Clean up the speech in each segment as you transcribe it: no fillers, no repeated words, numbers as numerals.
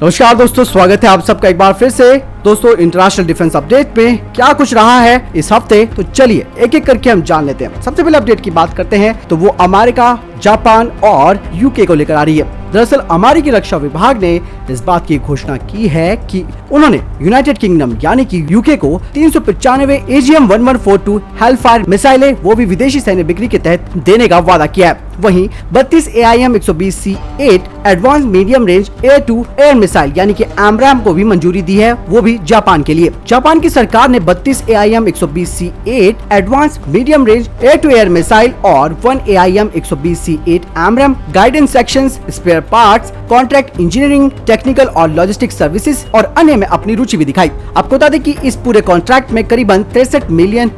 नमस्कार दोस्तों, स्वागत है आप सबका एक बार फिर से। दोस्तों, इंटरनेशनल डिफेंस अपडेट में क्या कुछ रहा है इस हफ्ते, तो चलिए एक एक करके हम जान लेते हैं। सबसे पहले अपडेट की बात करते हैं तो वो अमेरिका, जापान और यूके को लेकर आ रही है। दरअसल अमेरिकी रक्षा विभाग ने इस बात की घोषणा की है कि उन्होंने यूनाइटेड किंगडम यानी कि यूके को 395 AGM-1142 हेलफायर मिसाइलें, वो भी विदेशी सैन्य बिक्री के तहत देने का वादा किया है। वहीं 32 AIM-120C8 advance medium range air to air missile यानी कि AMRAAM को भी मंजूरी दी है, वो भी जापान के लिए। जापान की सरकार ने 32 AIM-120C8 advance medium range air to air missile और 1 AIM-120C8 AMRAAM guidance sections, spare parts, contract engineering, technical और लॉजिस्टिक सर्विसेज और अन्य में अपनी रुचि भी दिखाई। आपको बता दें कि इस पूरे कॉन्ट्रैक्ट में करीबन $63 मिलियन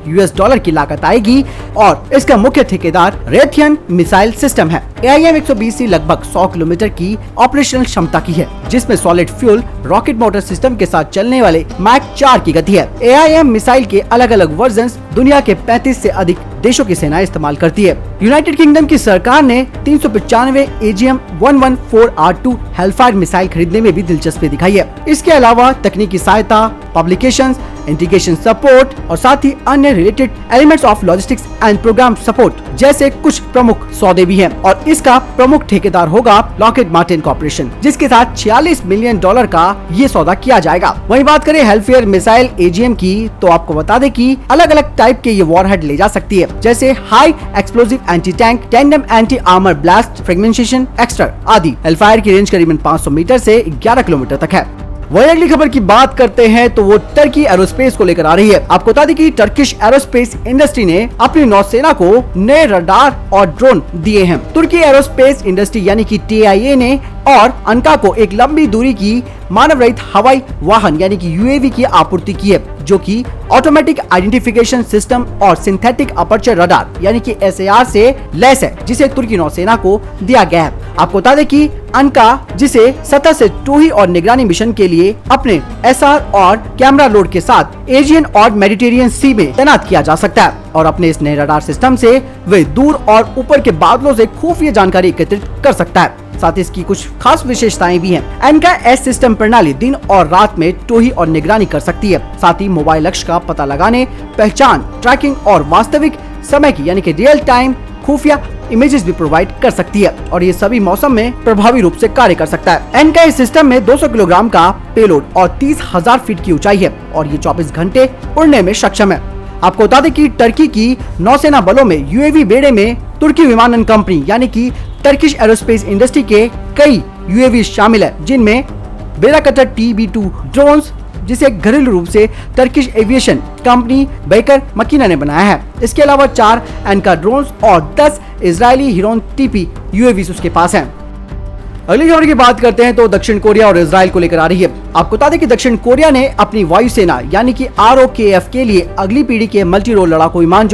की लागत आएगी और इसका मुख्य ठेकेदार रेथियन मिसाइल सिस्टम है। AIM-120C लगभग 100 किलोमीटर की ऑपरेशनल क्षमता की है, जिसमें solid fuel rocket motor system के साथ चलने वाले मैक 4 की गति है। AIM मिसाइल के अलग अलग वर्जन्स दुनिया के 35 से अधिक देशों की सेना इस्तेमाल करती है। यूनाइटेड किंगडम की सरकार ने 395 AGM-114R2 हेलफायर मिसाइल खरीदने में भी दिलचस्पी दिखाई है। इसके अलावा तकनीकी सहायता, पब्लिकेशंस, इंटीग्रेशन सपोर्ट और साथ ही अन्य related elements of logistics and program support जैसे कुछ प्रमुख सौदे भी हैं और इसका प्रमुख ठेकेदार होगा लॉकहीड मार्टिन कॉर्पोरेशन, जिसके साथ $46 मिलियन का ये सौदा किया जाएगा। वहीं बात करें हेलफायर मिसाइल AGM की, तो आपको बता दें कि अलग अलग टाइप के ये वॉरहेड ले जा सकती है, जैसे high explosive anti tank, tandem anti armour blast, fragmentation extra आदि। हेलफायर की रेंज करीबन 500 मीटर से 11 किलोमीटर तक है। वही अगली खबर की बात करते हैं तो वो टर्की एरोस्पेस को लेकर आ रही है। आपको बता दें कि टर्किश एरोस्पेस इंडस्ट्री ने अपनी नौसेना को नए रडार और ड्रोन दिए हैं। तुर्की एरोस्पेस इंडस्ट्री यानी कि TIA ने और अनका को एक लंबी दूरी की मानव रहित हवाई वाहन यानी कि UAV की आपूर्ति की है, जो कि ऑटोमेटिक आइडेंटिफिकेशन सिस्टम और सिंथेटिक अपर्चर रडार यानी कि SAR से लैस है, जिसे तुर्की नौसेना को दिया गया है। आपको बता दें कि अनका, जिसे सतह से टोही और निगरानी मिशन के लिए अपने SR और कैमरा लोड के साथ एशियन और मेडिटेरियन सी में तैनात किया जा सकता है और अपने इस नए रडार सिस्टम से वे दूर और ऊपर के बादलों से खुफिया जानकारी एकत्रित कर सकता है। साथ ही इसकी कुछ खास विशेषताएं भी हैं। अनका S सिस्टम प्रणाली दिन और रात में टोही और निगरानी कर सकती है। साथ ही मोबाइल लक्ष्य का पता लगाने, पहचान, ट्रैकिंग और वास्तविक समय की यानी कि रियल टाइम खुफिया इमेजेस भी प्रोवाइड कर सकती है और ये सभी मौसम में प्रभावी रूप से कार्य कर सकता है। अनका इस सिस्टम में 200 किलोग्राम का पेलोड और 30,000 फीट की ऊंचाई है और ये 24 घंटे उड़ने में सक्षम है। आपको बता दें कि टर्की की नौसेना बलों में UAV बेड़े में तुर्की विमानन कंपनी यानी कि टर्किश एरोस्पेस इंडस्ट्री के कई UAV शामिल है, जिनमें बेराकटर TB2 ड्रोन्स, जिसे घरेलू रूप से टर्किश एविएशन कंपनी बेकर मकीना ने बनाया है। इसके अलावा 4 अनका ड्रोन्स और 10 इजरायली हिरोन TP UAVs उसके पास हैं। अगली खबर की बात करते हैं तो दक्षिण कोरिया और इजराइल को लेकर आ रही है। आपको बता दें कि दक्षिण कोरिया ने अपनी वायुसेना यानी कि ROKF के लिए अगली पीढ़ी के मल्टी रोल लड़ाकू विमान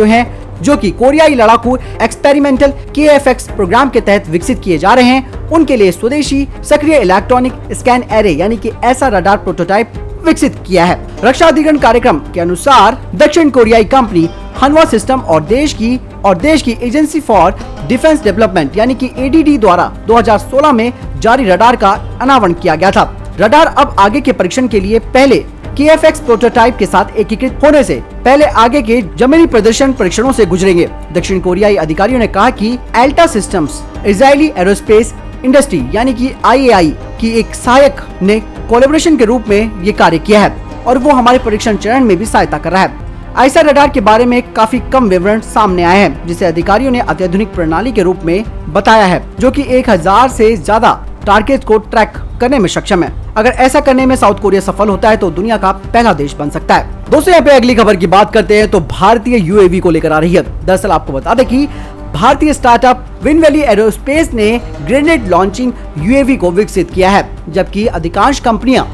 जो कि कोरियाई लड़ाकू एक्सपेरिमेंटल KF-X प्रोग्राम के तहत विकसित किए जा रहे हैं, उनके लिए स्वदेशी सक्रिय इलेक्ट्रॉनिक स्कैन एरे यानी कि ऐसा रडार प्रोटोटाइप विकसित किया है। रक्षा अधिग्रहण कार्यक्रम के अनुसार दक्षिण कोरियाई कंपनी हनवा सिस्टम और देश की एजेंसी फॉर डिफेंस डेवलपमेंट यानी कि ADD द्वारा 2016 में जारी रडार का अनावरण किया गया था। रडार अब आगे के परीक्षण के लिए पहले KF-X प्रोटोटाइप के साथ एकीकृत होने से पहले आगे के जमीनी प्रदर्शन परीक्षणों से गुजरेंगे। दक्षिण कोरियाई अधिकारियों ने कहा कि Elta systems Israeli aerospace industry यानी कि IAI की एक सहायक ने कोलैबोरेशन के रूप में ये कार्य किया है और वो हमारे परीक्षण चरण में भी सहायता कर रहा है। ऐसा रडार के बारे में काफी कम विवरण सामने आए हैं, जिसे अधिकारियों ने अत्याधुनिक प्रणाली के रूप में बताया है, जो कि 1000 से ज्यादा टारगेट को ट्रैक करने में सक्षम है। अगर ऐसा करने में साउथ कोरिया सफल होता है तो दुनिया का पहला देश बन सकता है। दोस्तों, यहाँ पे अगली खबर की बात करते हैं तो भारतीय UAV को लेकर आ रही है। दरअसल आपको बता दें कि भारतीय स्टार्टअप विंड वैली एरोस्पेस ने ग्रेनेड लॉन्चिंग UAV को विकसित किया है, जबकि अधिकांश कंपनियां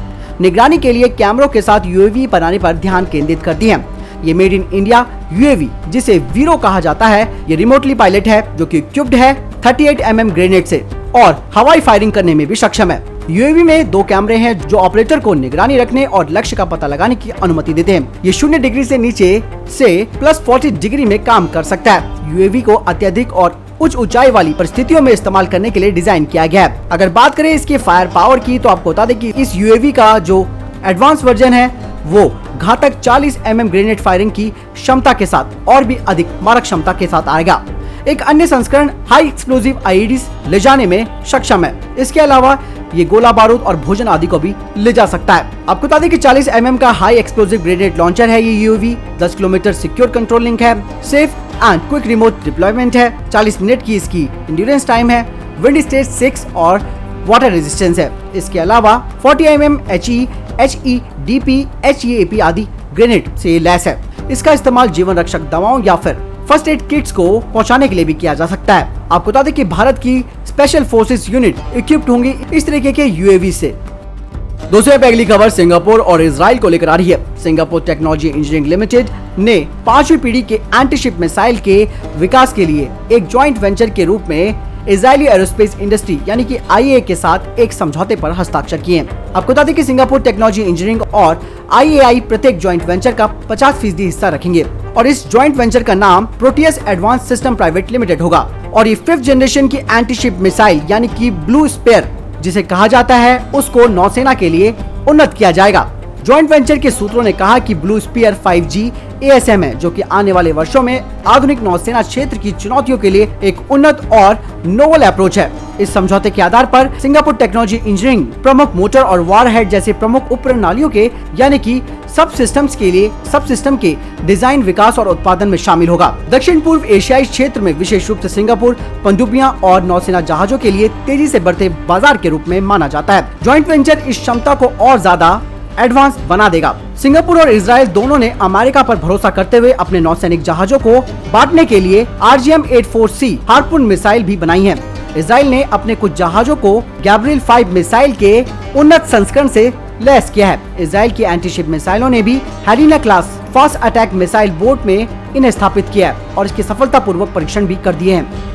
निगरानी के लिए कैमरों के साथ UAV बनाने पर ध्यान केंद्रित करती हैं। ये मेड इन इंडिया UAV, जिसे वीरो कहा जाता है, ये रिमोटली पायलट है, जो कि इक्विप्ड है 38 mm ग्रेनेड से और हवाई फायरिंग करने में भी सक्षम है। UAV में 2 कैमरे हैं जो ऑपरेटर को निगरानी रखने और लक्ष्य का पता लगाने की अनुमति देते हैं। ये 0 डिग्री से नीचे से +40 डिग्री में काम कर सकता है। UAV को अत्यधिक और उच्च ऊंचाई वाली परिस्थितियों में इस्तेमाल करने के लिए डिजाइन किया गया है। अगर बात करें इसके फायर पावर की तो आपको बता दें कि इस यूएवी का जो एडवांस वर्जन है वो घातक 40 mm ग्रेनेड फायरिंग की क्षमता के साथ और भी अधिक मारक क्षमता के साथ आएगा। एक अन्य संस्करण हाई एक्सप्लोजिव आईईडीज ले जाने में सक्षम है। इसके अलावा ये गोला बारूद और भोजन आदि को भी ले जा सकता है। आपको बता दें कि 40 mm का हाई एक्सप्लोजिव ग्रेनेड लॉन्चर है ये UAV. 10 kilometre secure control link है, safe and quick remote deployment है, 40 मिनट की इसकी इंड्योरेंस टाइम है, विंड स्टेज 6 और वाटर रेजिस्टेंस है। इसके अलावा 40 mm HE, HEDP, HEAP आदि ग्रेनेड से लैस है। इसका इस्तेमाल जीवन रक्षक दवाओं या फिर फर्स्ट एड किट्स को पहुंचाने के लिए भी किया जा सकता है। आपको बता दें कि भारत की स्पेशल फोर्सेस यूनिट इक्विप्ड होंगी इस तरीके के यूएवी से। दूसरे पे अगली खबर सिंगापुर और इजराइल को लेकर आ रही है। सिंगापुर टेक्नोलॉजी इंजीनियरिंग लिमिटेड ने 5वीं पीढ़ी के एंटीशिप मिसाइल के विकास के लिए एक ज्वाइंट वेंचर के रूप में इजरायली एरोस्पेस इंडस्ट्री यानी कि IAA के साथ एक समझौते पर हस्ताक्षर किए हैं। आपको बता दें कि सिंगापुर टेक्नोलॉजी इंजीनियरिंग और IAI प्रत्येक ज्वाइंट वेंचर का 50% हिस्सा रखेंगे और इस ज्वाइंट वेंचर का नाम Proteus advance system private limited होगा और ये 5th जनरेशन की एंटीशिप मिसाइल यानी कि ब्लू स्पेयर जिसे कहा जाता है उसको नौसेना के लिए उन्नत किया जाएगा। ज्वाइंट वेंचर के सूत्रों ने कहा कि ब्लू स्पीयर 5G ASM है जो कि आने वाले वर्षों में आधुनिक नौसेना क्षेत्र की चुनौतियों के लिए एक उन्नत और नोवल अप्रोच है। इस समझौते के आधार पर सिंगापुर टेक्नोलॉजी इंजीनियरिंग प्रमुख मोटर और वारहेड जैसे प्रमुख उपप्रणालियों के यानी कि सब सिस्टम के डिजाइन, विकास और उत्पादन में शामिल होगा। दक्षिण पूर्व एशियाई क्षेत्र में विशेष रूप से सिंगापुर पनडुब्बियां और नौसेना जहाजों के लिए तेजी से बढ़ते बाजार के रूप में माना जाता है। ज्वाइंट वेंचर इस क्षमता को और ज्यादा एडवांस बना देगा। सिंगापुर और इजराइल दोनों ने अमेरिका पर भरोसा करते हुए अपने नौसैनिक जहाजों को बांटने के लिए RGM-84C हार्पून मिसाइल भी बनाई है। इजराइल ने अपने कुछ जहाजों को गैब्रियल 5 मिसाइल के उन्नत संस्करण से लैस किया है। इजराइल की एंटीशिप मिसाइलों ने भी Helina class fast attack missile boat में इन्हें स्थापित किया है और इसके सफलतापूर्वक परीक्षण भी कर दिए हैं।